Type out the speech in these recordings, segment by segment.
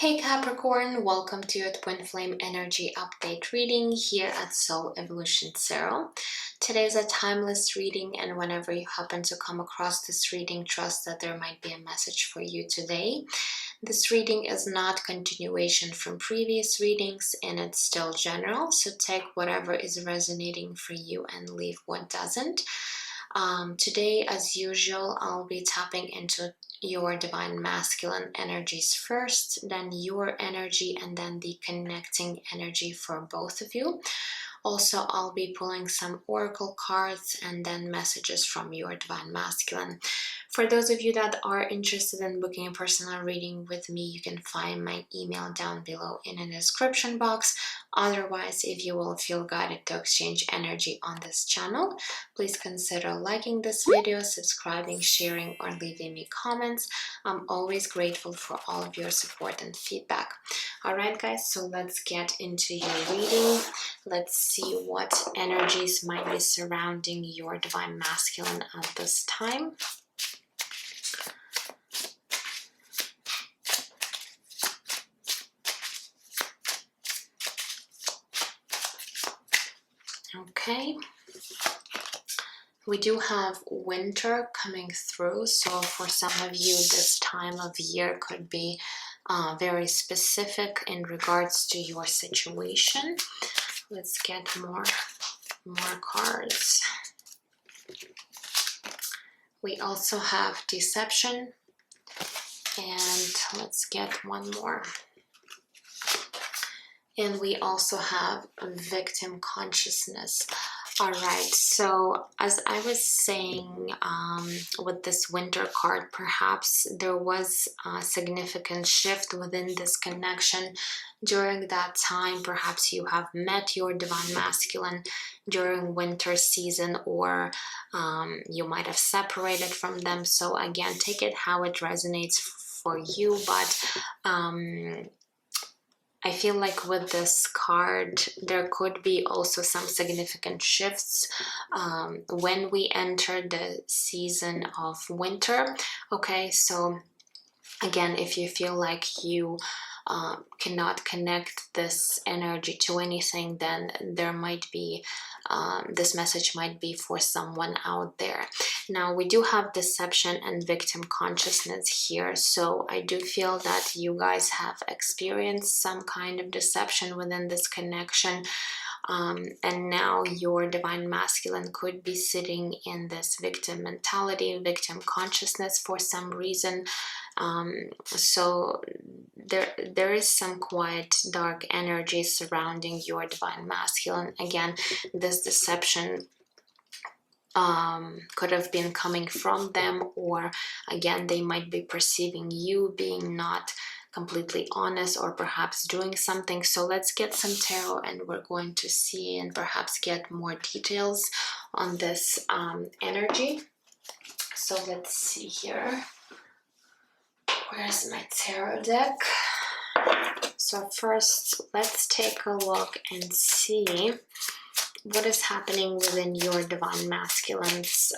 Hey Capricorn, welcome to your Twin Flame Energy Update reading here at Soul Evolution Tarot. Today is a timeless reading, and whenever you happen to come across this reading, trust that there might be a message for you today. This reading is not continuation from previous readings, and it's still general, so take whatever is resonating for you and leave what doesn't. Today, as usual, I'll be tapping into your divine masculine energies first, then your energy, and then the connecting energy for both of you. Also, I'll be pulling some oracle cards and then messages from your divine masculine. For those of you that are interested in booking a personal reading with me, you can find my email down below in the description box. Otherwise, if you will feel guided to exchange energy on this channel, please consider liking this video, subscribing, sharing, or leaving me comments. I'm always grateful for all of your support and feedback. Alright guys, so let's get into your reading. Let's see what energies might be surrounding your divine masculine at this time. Okay, we do have winter coming through, so for some of you this time of year could be very specific in regards to your situation. Let's get more cards. We also have deception, and let's get one more. And we also have victim consciousness. All right, so as I was saying with this winter card, perhaps there was a significant shift within this connection during that time. Perhaps you have met your divine masculine during winter season, or you might have separated from them. So again, take it how it resonates for you, but I feel like with this card, there could be also some significant shifts when we enter the season of winter. Okay, so again, if you feel like you cannot connect this energy to anything, then there might be this message might be for someone out there. Now we do have deception and victim consciousness here, so I do feel that you guys have experienced some kind of deception within this connection, and now your divine masculine could be sitting in this victim mentality, victim consciousness for some reason. So there is some quite dark energy surrounding your divine masculine. Again, this deception could have been coming from them, or again, they might be perceiving you being not completely honest, or perhaps doing something. So let's get some tarot, and we're going to see and perhaps get more details on this energy. So let's see here. Where's my tarot deck? So first, let's take a look and see what is happening within your divine masculine's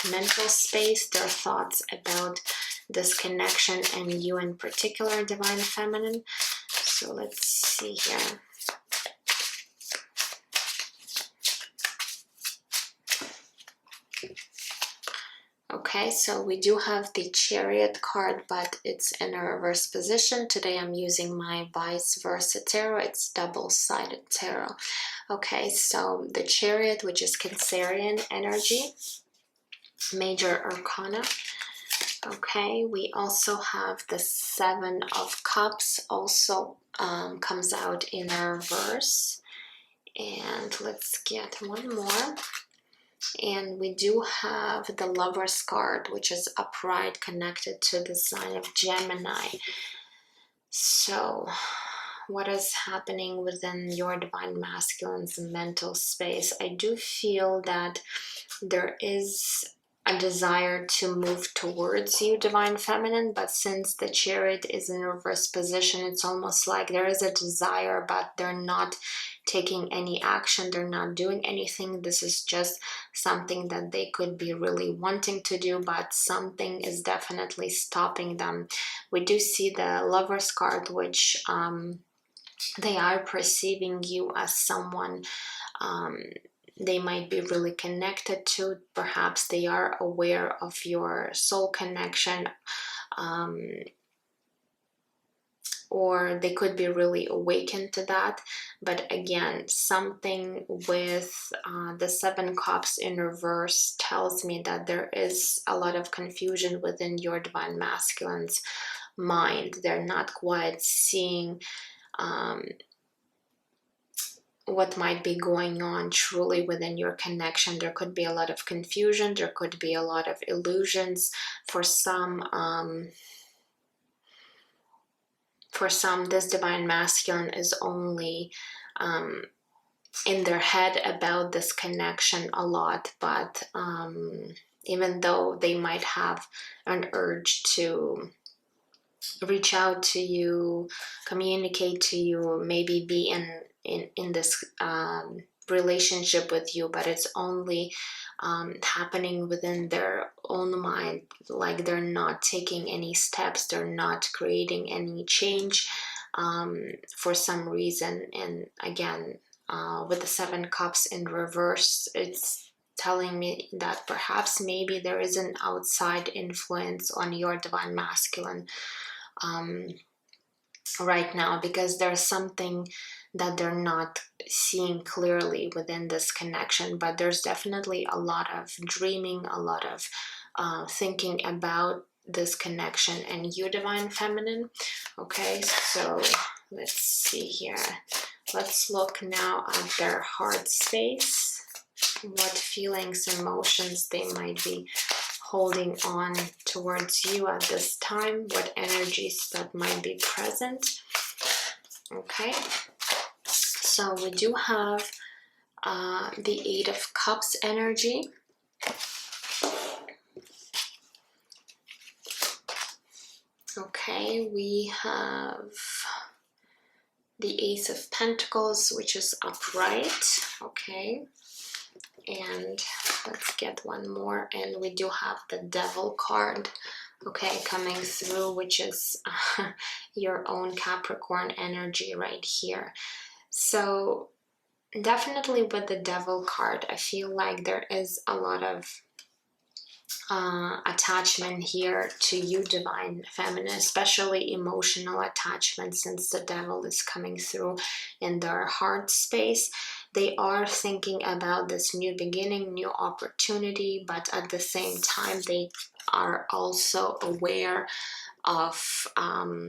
mental space, their thoughts about this connection, and you in particular, divine feminine. So let's see here. Okay, so we do have the Chariot card, but it's in a reverse position. Today I'm using my vice versa tarot. It's double-sided tarot. Okay, so the Chariot, which is Cancerian energy, major arcana. Okay, we also have the Seven of Cups, also comes out in a reverse. And let's get one more. And we do have the Lover's card, which is upright, connected to the sign of Gemini. So what is happening within your divine masculine's mental space? I do feel that there is a desire to move towards you, Divine Feminine, but since the Chariot is in reverse position, it's almost like there is a desire, but they're not taking any action, they're not doing anything. This is just something that they could be really wanting to do, but something is definitely stopping them. We do see the Lover's card, which they are perceiving you as someone they might be really connected to. Perhaps they are aware of your soul connection, or they could be really awakened to that. But again, something with the Seven Cups in reverse tells me that there is a lot of confusion within your Divine Masculine's mind. They're not quite seeing what might be going on truly within your connection. There could be a lot of confusion, there could be a lot of illusions. For some, this Divine Masculine is only in their head about this connection a lot, but even though they might have an urge to reach out to you, communicate to you, maybe be in this relationship with you, but it's only happening within their own mind. Like they're not taking any steps, they're not creating any change for some reason. And again, with the Seven Cups in reverse, it's telling me that perhaps maybe there is an outside influence on your Divine Masculine right now, because there's something that they're not seeing clearly within this connection. But there's definitely a lot of dreaming, a lot of thinking about this connection and you, Divine Feminine. Okay, so let's see here. Let's look now at their heart space, what feelings, emotions they might be holding on towards you at this time, what energies that might be present. Okay, so we do have the Eight of Cups energy. Okay, we have the Ace of Pentacles, which is upright. Okay, and let's get one more, and we do have the Devil card, okay, coming through, which is your own Capricorn energy right here. So definitely with the Devil card, I feel like there is a lot of attachment here to you, Divine Feminine, especially emotional attachment, since the Devil is coming through in their heart space. They are thinking about this new beginning, new opportunity, but at the same time, they are also aware of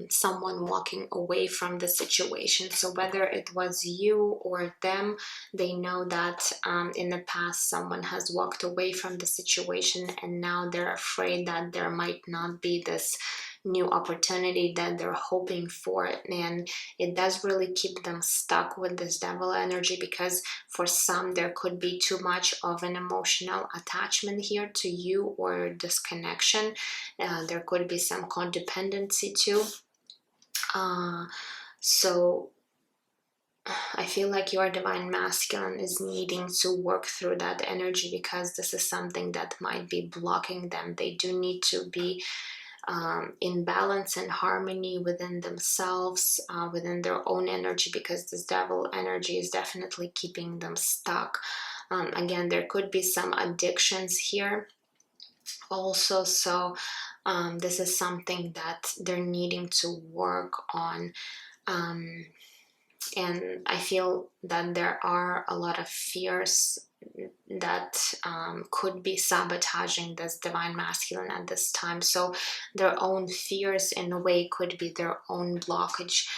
someone walking away from the situation. So whether it was you or them, they know that in the past someone has walked away from the situation, and now they're afraid that there might not be this new opportunity that they're hoping for. And it does really keep them stuck with this Devil energy, because for some there could be too much of an emotional attachment here to you or this connection. There could be some codependency too. So I feel like your Divine Masculine is needing to work through that energy, because this is something that might be blocking them. They do need to be in balance and harmony within themselves, within their own energy, because this Devil energy is definitely keeping them stuck. Again, there could be some addictions here also, so this is something that they're needing to work on. And I feel that there are a lot of fears that could be sabotaging this Divine Masculine at this time. So their own fears in a way could be their own blockage,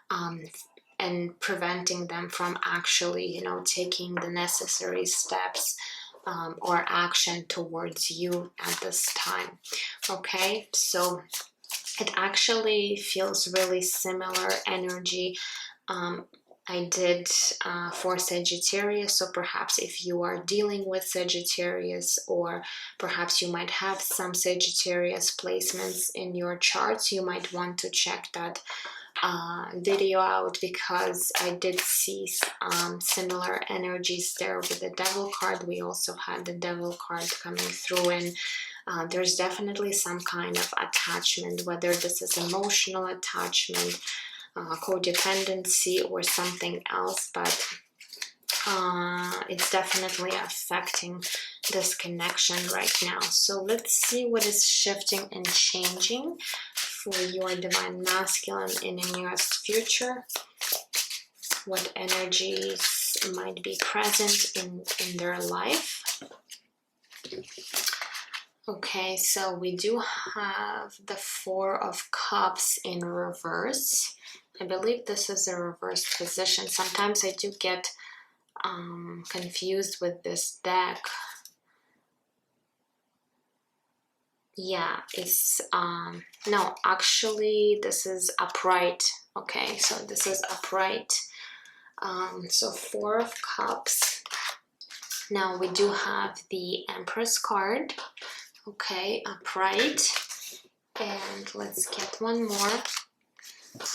and preventing them from actually, taking the necessary steps or action towards you at this time. Okay, so it actually feels really similar energy I did for Sagittarius, so perhaps if you are dealing with Sagittarius, or perhaps you might have some Sagittarius placements in your charts, you might want to check that video out, because I did see similar energies there with the Devil card. We also had the Devil card coming through, and there's definitely some kind of attachment, whether this is emotional attachment, codependency, or something else, but it's definitely affecting this connection right now. So let's see what is shifting and changing for your Divine Masculine in the nearest future. What energies might be present in their life. Okay, so we do have the Four of Cups in reverse. I believe this is a reverse position. Sometimes I do get confused with this deck. Yeah, it's no, actually this is upright. Okay, so this is upright. So Four of Cups. Now we do have the Empress card. Okay, upright. And let's get one more.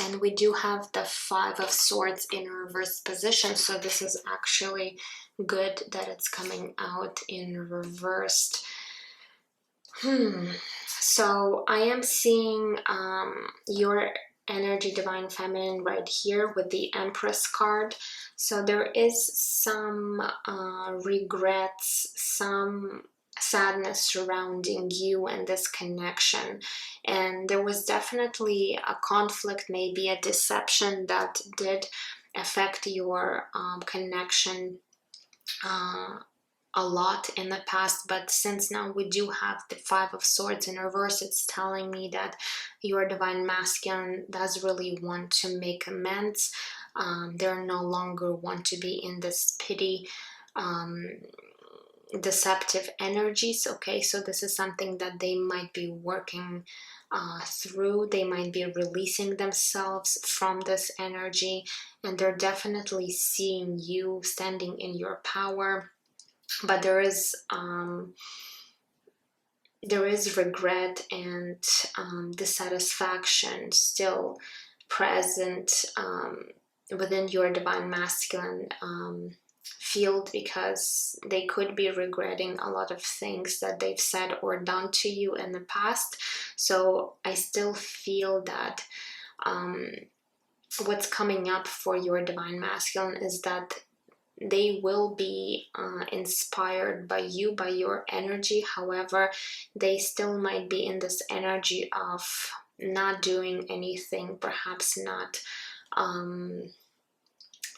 And we do have the Five of Swords in reverse position. So this is actually good that it's coming out in reversed. So I am seeing your energy, Divine Feminine, right here with the Empress card. So there is some regrets, some sadness surrounding you and this connection, and there was definitely a conflict, maybe a deception that did affect your connection a lot in the past. But since now we do have the Five of Swords in reverse, it's telling me that your Divine Masculine does really want to make amends. They're no longer want to be in this pity, deceptive energies. Okay, so this is something that they might be working through. They might be releasing themselves from this energy, and they're definitely seeing you standing in your power. But there is regret and dissatisfaction still present within your Divine Masculine field, because they could be regretting a lot of things that they've said or done to you in the past. So I still feel that what's coming up for your Divine Masculine is that they will be inspired by you, by your energy. However, they still might be in this energy of not doing anything, perhaps not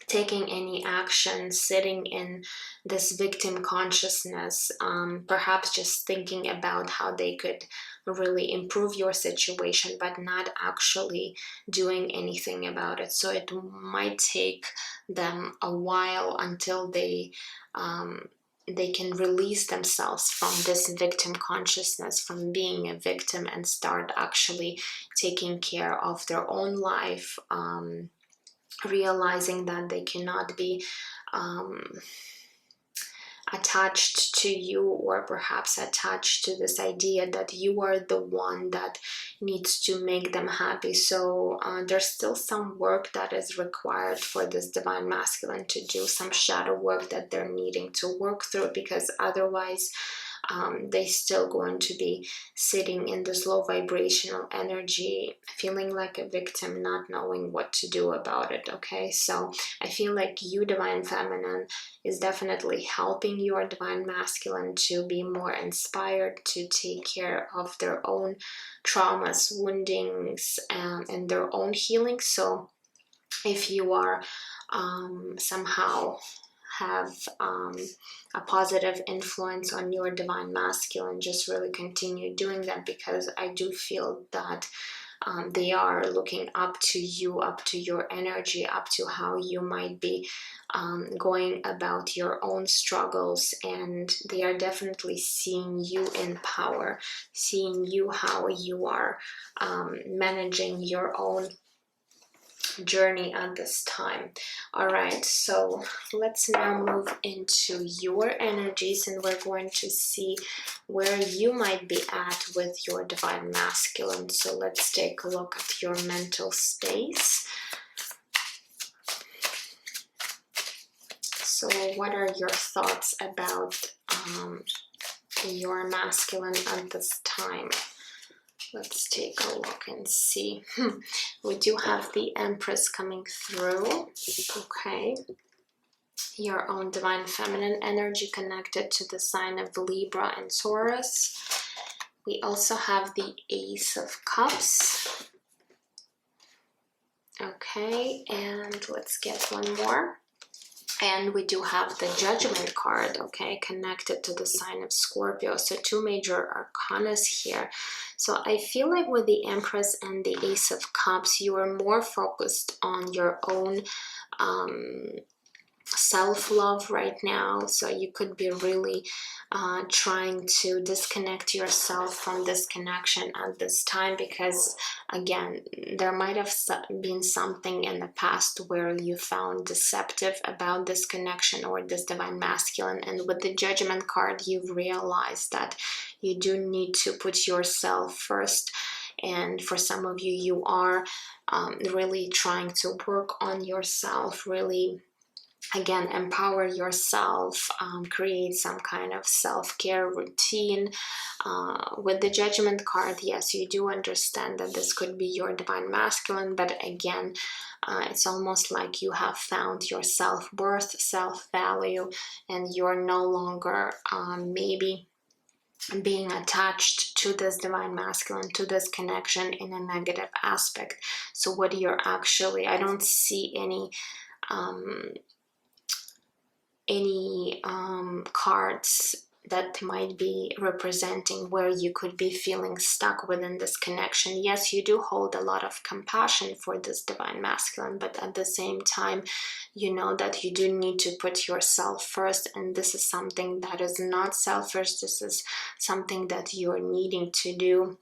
taking any action, sitting in this victim consciousness, perhaps just thinking about how they could really improve your situation, but not actually doing anything about it. So it might take them a while until they can release themselves from this victim consciousness, from being a victim, and start actually taking care of their own life, realizing that they cannot be attached to you, or perhaps attached to this idea that you are the one that needs to make them happy. So there's still some work that is required for this Divine Masculine to do, some shadow work that they're needing to work through, because otherwise they still going to be sitting in this low vibrational energy, feeling like a victim, not knowing what to do about it. Okay, so I feel like you, Divine Feminine, is definitely helping your Divine Masculine to be more inspired to take care of their own traumas, woundings, and their own healing. So if you are somehow have a positive influence on your Divine Masculine, just really continue doing that, because I do feel that they are looking up to you, up to your energy, up to how you might be going about your own struggles, and they are definitely seeing you in power, seeing you how you are managing your own journey at this time. All right, so let's now move into your energies, and we're going to see where you might be at with your divine masculine. So let's take a look at your mental space. So what are your thoughts about your masculine at this time? Let's take a look and see. We do have the Empress coming through. Okay. Your own divine feminine energy connected to the sign of Libra and Taurus. We also have the Ace of Cups. Okay, and let's get one more. And we do have the Judgment card, okay, connected to the sign of Scorpio. So two major arcanas here. So I feel like with the Empress and the Ace of Cups, you are more focused on your own self-love right now. So you could be really trying to disconnect yourself from this connection at this time, because again, there might have been something in the past where you found deceptive about this connection or this divine masculine, and with the Judgment card you've realized that you do need to put yourself first. And for some of you, you are really trying to work on yourself, really again empower yourself, create some kind of self-care routine. With the Judgment card, yes, you do understand that this could be your divine masculine, but again, it's almost like you have found your self-worth, self-value, and you're no longer maybe being attached to this divine masculine, to this connection in a negative aspect. So what you're actually, I don't see any cards that might be representing where you could be feeling stuck within this connection. Yes, you do hold a lot of compassion for this divine masculine, but at the same time, you know that you do need to put yourself first, and this is something that is not selfish. This is something that you're needing to do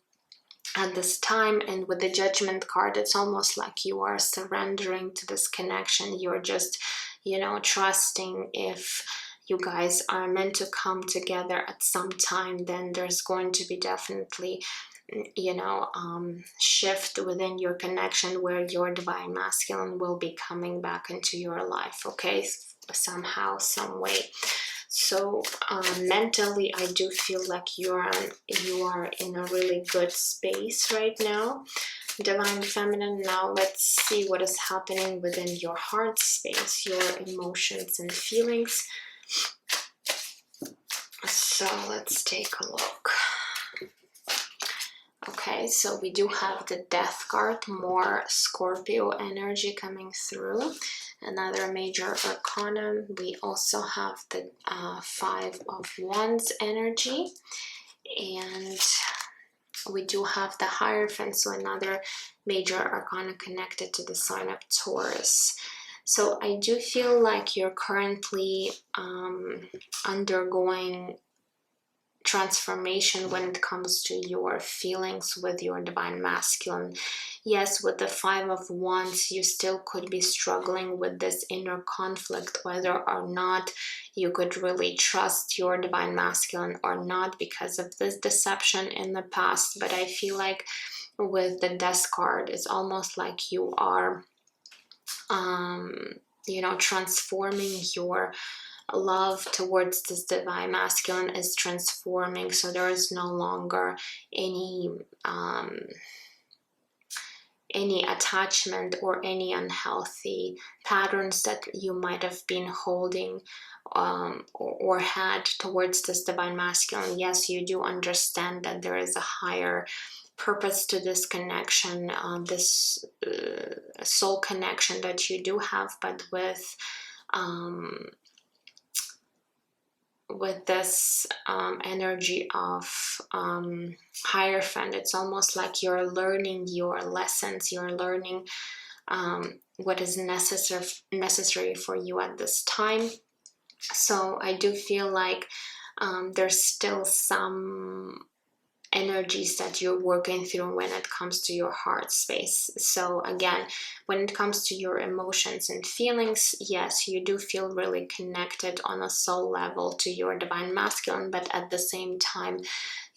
at this time. And with the Judgment card, it's almost like you are surrendering to this connection. You're just, you know, trusting if you guys are meant to come together at some time, then there's going to be definitely, you know, shift within your connection where your divine masculine will be coming back into your life, okay, somehow, some way. So mentally, I do feel like you are in a really good space right now, divine feminine. Now let's see what is happening within your heart space, your emotions and feelings. So let's take a look. Okay, so we do have the Death card, more Scorpio energy coming through, another major arcana. We also have the Five of Wands energy, and we do have the Hierophant, so another major arcana connected to the sign of Taurus. So I do feel like you're currently undergoing transformation when it comes to your feelings with your divine masculine. Yes, with the Five of Wands, you still could be struggling with this inner conflict, whether or not you could really trust your divine masculine or not because of this deception in the past. But I feel like with the Death card, it's almost like you are you know, transforming your love towards this divine masculine is transforming. So there is no longer any attachment or any unhealthy patterns that you might have been holding or had towards this divine masculine. Yes, you do understand that there is a higher purpose to this connection, this soul connection that you do have, but with this energy of Hierophant, it's almost like you're learning your lessons, you're learning what is necessary for you at this time. So I do feel like there's still some energies that you're working through when it comes to your heart space. So again, when it comes to your emotions and feelings, yes, you do feel really connected on a soul level to your divine masculine, but at the same time,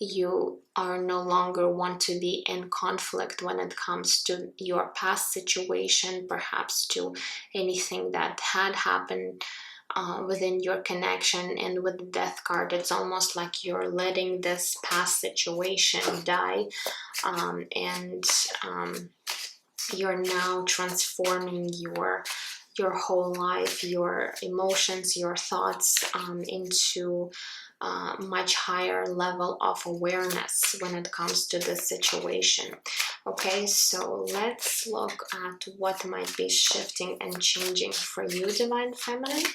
you are no longer want to be in conflict when it comes to your past situation, perhaps to anything that had happened within your connection. And with the death card, it's almost like you're letting this past situation die, and you're now transforming your whole life, your emotions, your thoughts, into a much higher level of awareness when it comes to this situation. Okay, so let's look at what might be shifting and changing for you, Divine Feminine.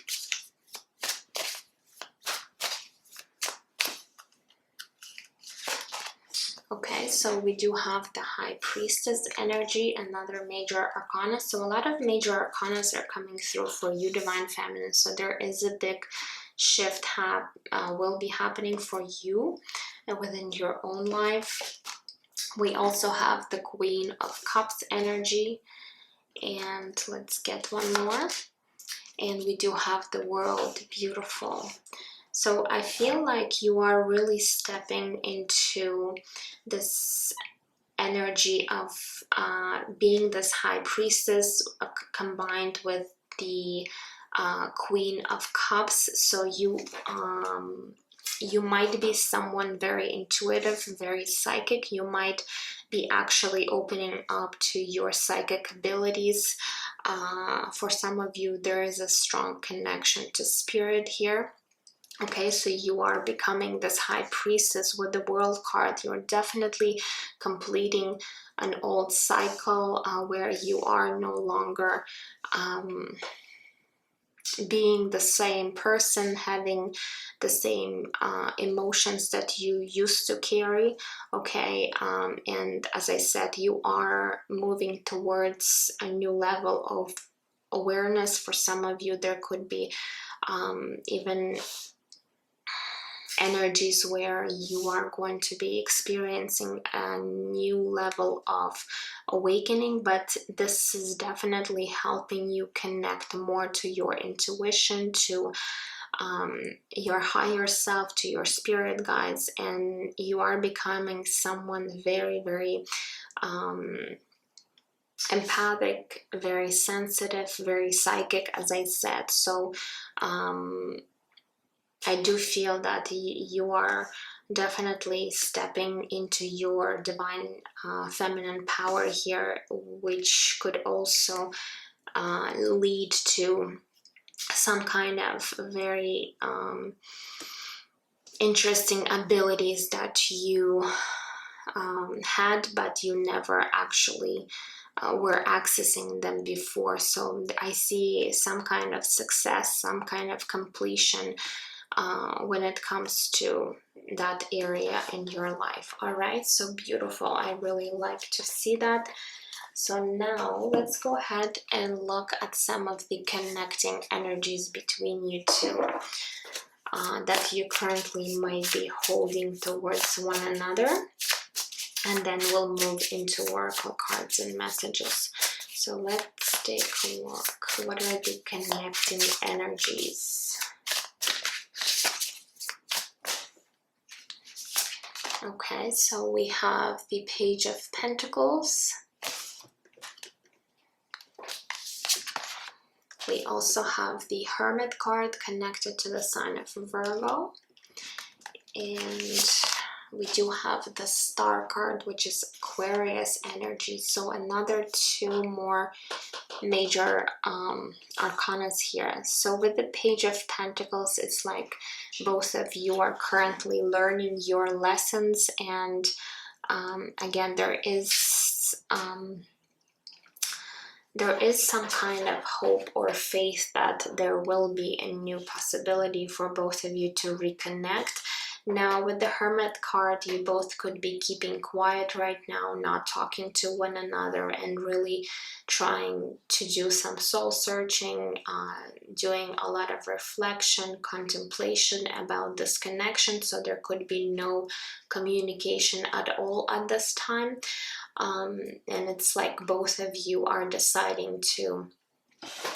Okay, so we do have the High Priestess energy, another major arcana. So a lot of major arcanas are coming through for you, Divine Feminine. So there is a big shift will be happening for you within your own life. We also have the Queen of Cups energy, and let's get one more. And we do have the World, beautiful. So I feel like you are really stepping into this energy of being this High Priestess combined with the Queen of Cups. So you might be someone very intuitive, very psychic. You might be actually opening up to your psychic abilities. For some of you, there is a strong connection to spirit here. Okay, so you are becoming this High Priestess with the World card. You're definitely completing an old cycle where you are no longer being the same person, having the same emotions that you used to carry. Okay, and as I said, you are moving towards a new level of awareness. For some of you, there could be even energies where you are going to be experiencing a new level of awakening, but this is definitely helping you connect more to your intuition, to your higher self, to your spirit guides, and you are becoming someone very, very empathic, very sensitive, very psychic, as I said. So I do feel that you are definitely stepping into your divine feminine power here, which could also lead to some kind of very interesting abilities that you had, but you never actually were accessing them before. So I see some kind of success, some kind of completion when it comes to that area in your life. All right, so beautiful. I really like to see that. So now let's go ahead and look at some of the connecting energies between you two that you currently might be holding towards one another, and then we'll move into oracle cards and messages. So let's take a look. What are the connecting energies? Okay, so we have the Page of Pentacles. We also have the Hermit card connected to the sign of Virgo. And we do have the Star card, which is Aquarius energy. So another two more major arcanas here. So with the Page of Pentacles, it's like both of you are currently learning your lessons, and again, there is some kind of hope or faith that there will be a new possibility for both of you to reconnect. Now with the Hermit card, you both could be keeping quiet right now, not talking to one another, and really trying to do some soul searching, doing a lot of reflection, contemplation about this connection. So there could be no communication at all at this time. And it's like both of you are deciding to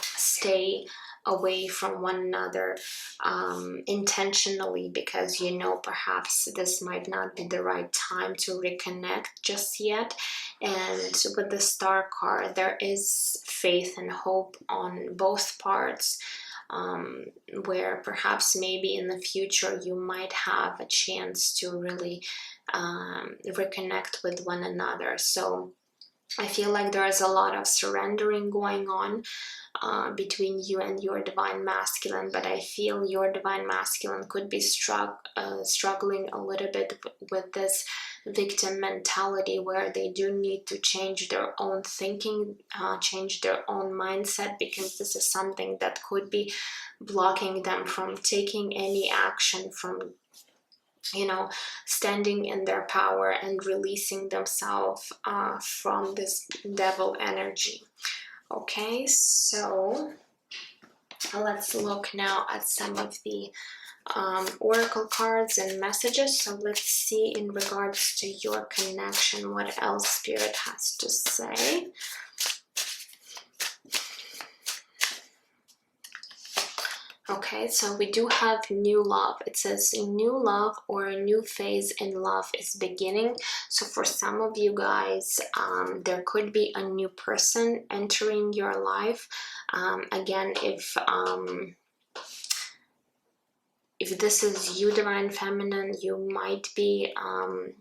stay away from one another intentionally, because you know perhaps this might not be the right time to reconnect just yet. And with the Star card, there is faith and hope on both parts, where perhaps maybe in the future you might have a chance to really reconnect with one another. So I feel like there is a lot of surrendering going on between you and your Divine Masculine, but I feel your Divine Masculine could be struggling a little bit with this victim mentality, where they do need to change their own thinking, change their own mindset, because this is something that could be blocking them from taking any action, from standing in their power and releasing themselves from this devil energy. Okay, so let's look now at some of the oracle cards and messages. So let's see, in regards to your connection, what else Spirit has to say. Okay, so we do have new love. It says a new love or a new phase in love is beginning. So for some of you guys, there could be a new person entering your life. Again, if this is you, Divine Feminine, you might be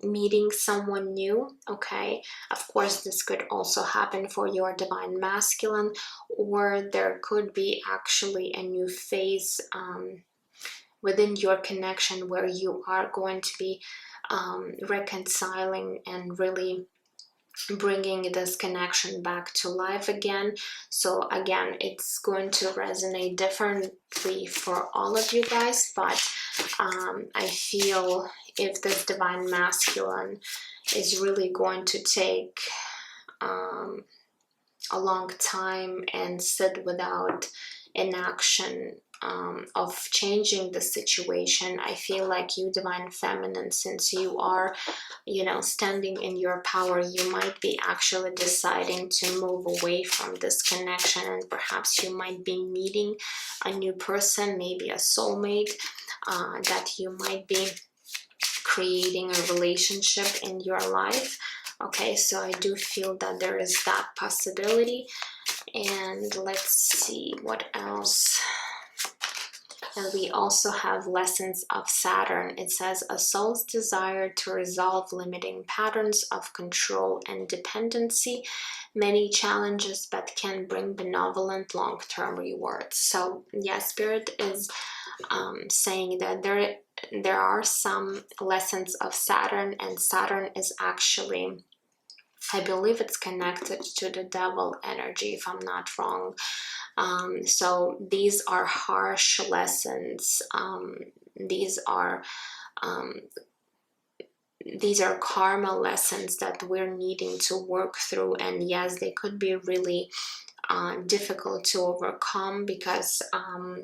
meeting someone new, okay? Of course, this could also happen for your Divine Masculine, or there could be actually a new phase within your connection where you are going to be reconciling and really bringing this connection back to life again. So again, it's going to resonate differently for all of you guys, but I feel if this Divine Masculine is really going to take a long time and sit without inaction of changing the situation, I feel like you, Divine Feminine, since you are standing in your power, you might be actually deciding to move away from this connection, and perhaps you might be meeting a new person, maybe a soulmate, that you might be creating a relationship in your life. Okay, so I do feel that there is that possibility. And let's see what else. And we also have lessons of Saturn. It says a soul's desire to resolve limiting patterns of control and dependency, many challenges, but can bring benevolent long-term rewards. So yeah, Spirit is saying that there are some lessons of Saturn, and Saturn is actually, I believe it's connected to the devil energy, if I'm not wrong. So these are harsh lessons. These are karma lessons that we're needing to work through. And yes, they could be really difficult to overcome, because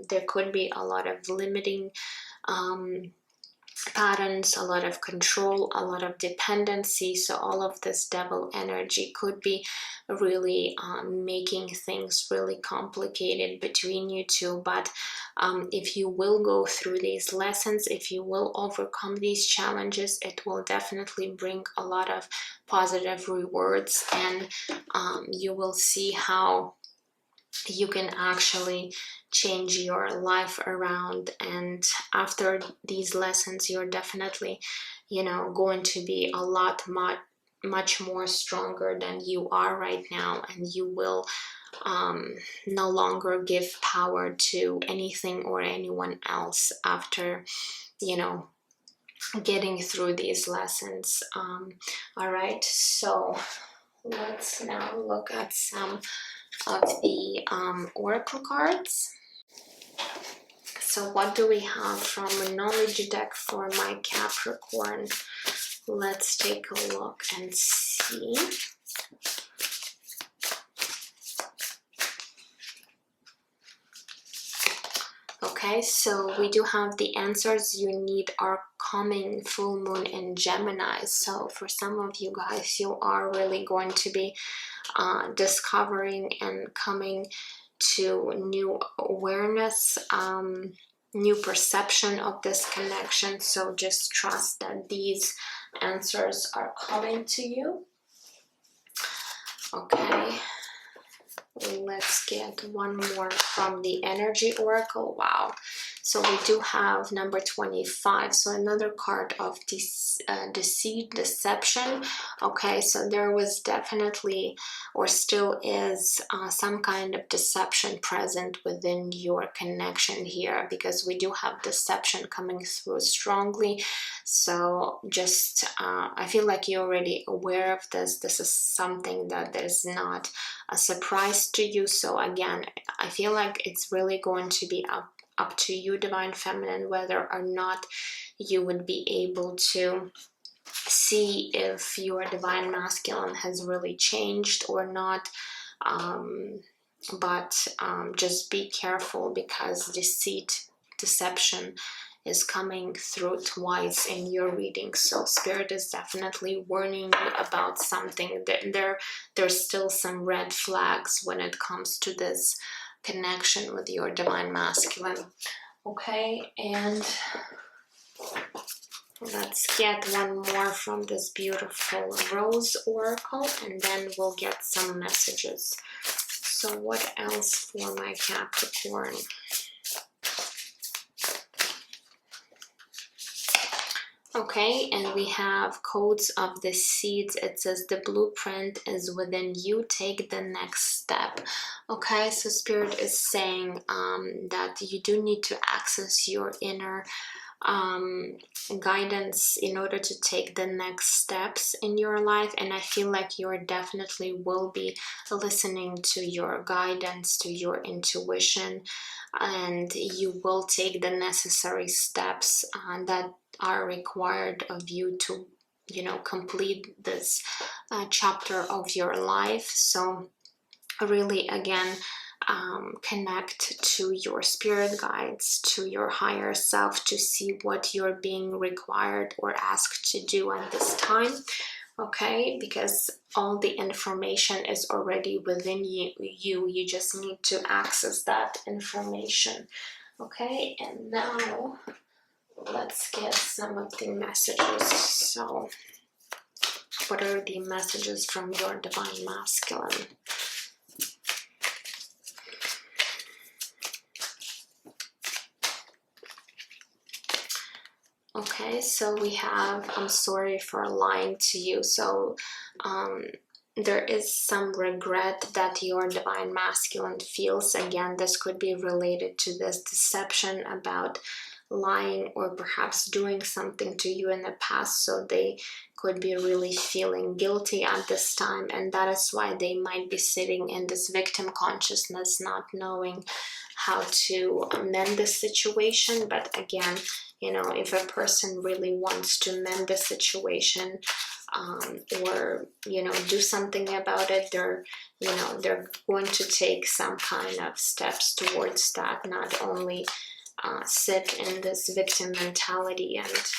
there could be a lot of limiting patterns, a lot of control, a lot of dependency. So all of this devil energy could be really making things really complicated between you two. But if you will go through these lessons, if you will overcome these challenges, it will definitely bring a lot of positive rewards, and you will see how you can actually change your life around. And after these lessons, you're definitely going to be a lot much more stronger than you are right now, and you will no longer give power to anything or anyone else after getting through these lessons. All right, so let's now look at some of the oracle cards. So what do we have from a knowledge deck for my Capricorn? Let's take a look and see. Okay, so we do have the answers you need are coming full moon in Gemini. So for some of you guys, you are really going to be discovering and coming to new awareness, new perception of this connection. So just trust that these answers are coming to you. Okay, let's get one more from the energy oracle. Wow, so we do have number 25, so another card of deceit, deception. Okay, so there was definitely, or still is, some kind of deception present within your connection here, because we do have deception coming through strongly. So just I feel like you're already aware of this. This is something that is not a surprise to you. So again, I feel like it's really going to be up to you, Divine Feminine, whether or not you would be able to see if your Divine Masculine has really changed or not. But just be careful, because deceit, deception is coming through twice in your reading. So Spirit is definitely warning you about something. There's still some red flags when it comes to this connection with your Divine Masculine. Okay, and let's get one more from this beautiful Rose Oracle, and then we'll get some messages. So what else for my Capricorn? Okay, and we have codes of the seeds. It says the blueprint is within you. Take the next step. Okay, so Spirit is saying that you do need to access your inner guidance in order to take the next steps in your life. And I feel like you definitely will be listening to your guidance, to your intuition, and you will take the necessary steps that are required of you to, you know, complete this chapter of your life. So really, again, connect to your spirit guides, to your higher self, to see what you're being required or asked to do at this time. Okay, because all the information is already within you just need to access that information. Okay, and now let's get some of the messages. So what are the messages from your Divine Masculine? Okay, so we have, I'm sorry for lying to you. So there is some regret that your Divine Masculine feels. Again, this could be related to this deception about lying or perhaps doing something to you in the past. So they could be really feeling guilty at this time, and that is why they might be sitting in this victim consciousness, not knowing how to mend the situation. But again, you know, if a person really wants to mend the situation, or, you know, do something about it, they're, you know, they're going to take some kind of steps towards that, not only sit in this victim mentality and,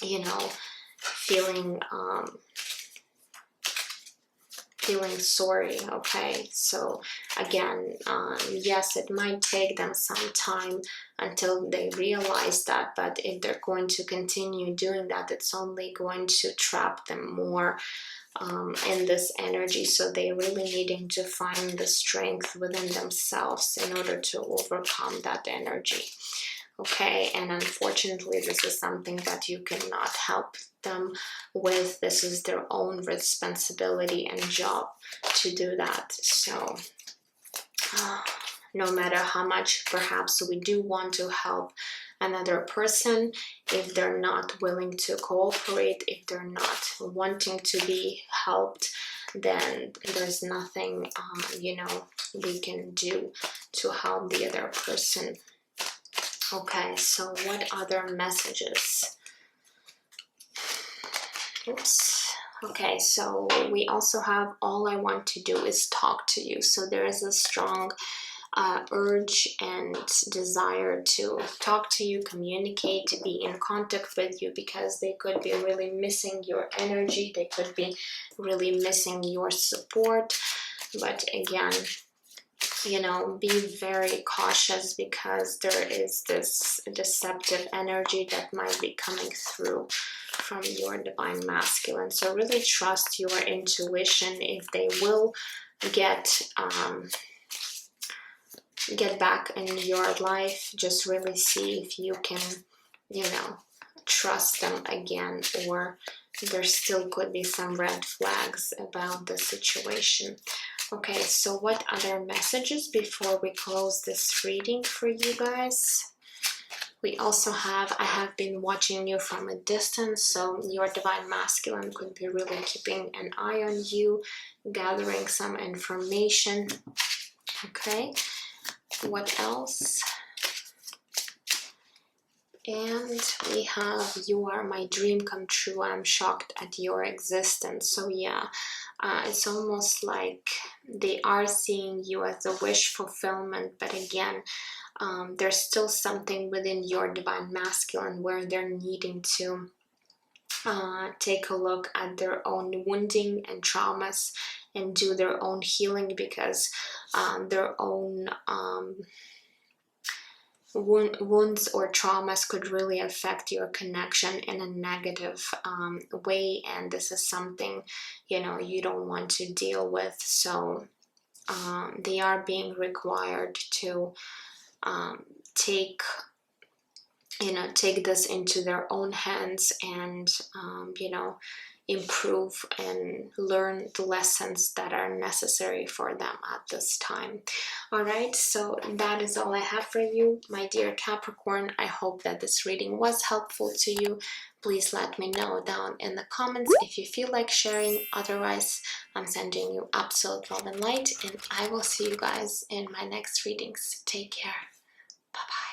you know, feeling sorry. Okay, so again, yes, it might take them some time until they realize that, but if they're going to continue doing that, it's only going to trap them more in this energy. So they're really needing to find the strength within themselves in order to overcome that energy. Okay, and unfortunately, this is something that you cannot help them with. This is their own responsibility and job to do that. So no matter how much perhaps we do want to help another person, if they're not willing to cooperate, if they're not wanting to be helped, then there's nothing you know, we can do to help the other person. Okay, so what other messages? Oops. Okay, so we also have all I want to do is talk to you. So there is a strong urge and desire to talk to you, communicate, to be in contact with you, because they could be really missing your energy. They could be really missing your support. But again, you know, be very cautious, because there is this deceptive energy that might be coming through from your divine masculine. So really trust your intuition. If they will get back in your life, just really see if you can, you know, trust them again, or there still could be some red flags about the situation. Okay, so what other messages before we close this reading for you guys? We also have, I have been watching you from a distance, so your divine masculine could be really keeping an eye on you, gathering some information. Okay, what else? And we have, you are my dream come true, I'm shocked at your existence. So yeah, it's almost like they are seeing you as a wish fulfillment, but again, there's still something within your divine masculine where they're needing to take a look at their own wounding and traumas and do their own healing, because their own wounds or traumas could really affect your connection in a negative way, and this is something, you know, you don't want to deal with. So they are being required to take this into their own hands and improve and learn the lessons that are necessary for them at this time. All right, so that is all I have for you, my dear Capricorn. I hope that this reading was helpful to you. Please let me know down in the comments if you feel like sharing. Otherwise, I'm sending you absolute love and light, and I will see you guys in my next readings. Take care. Bye-bye.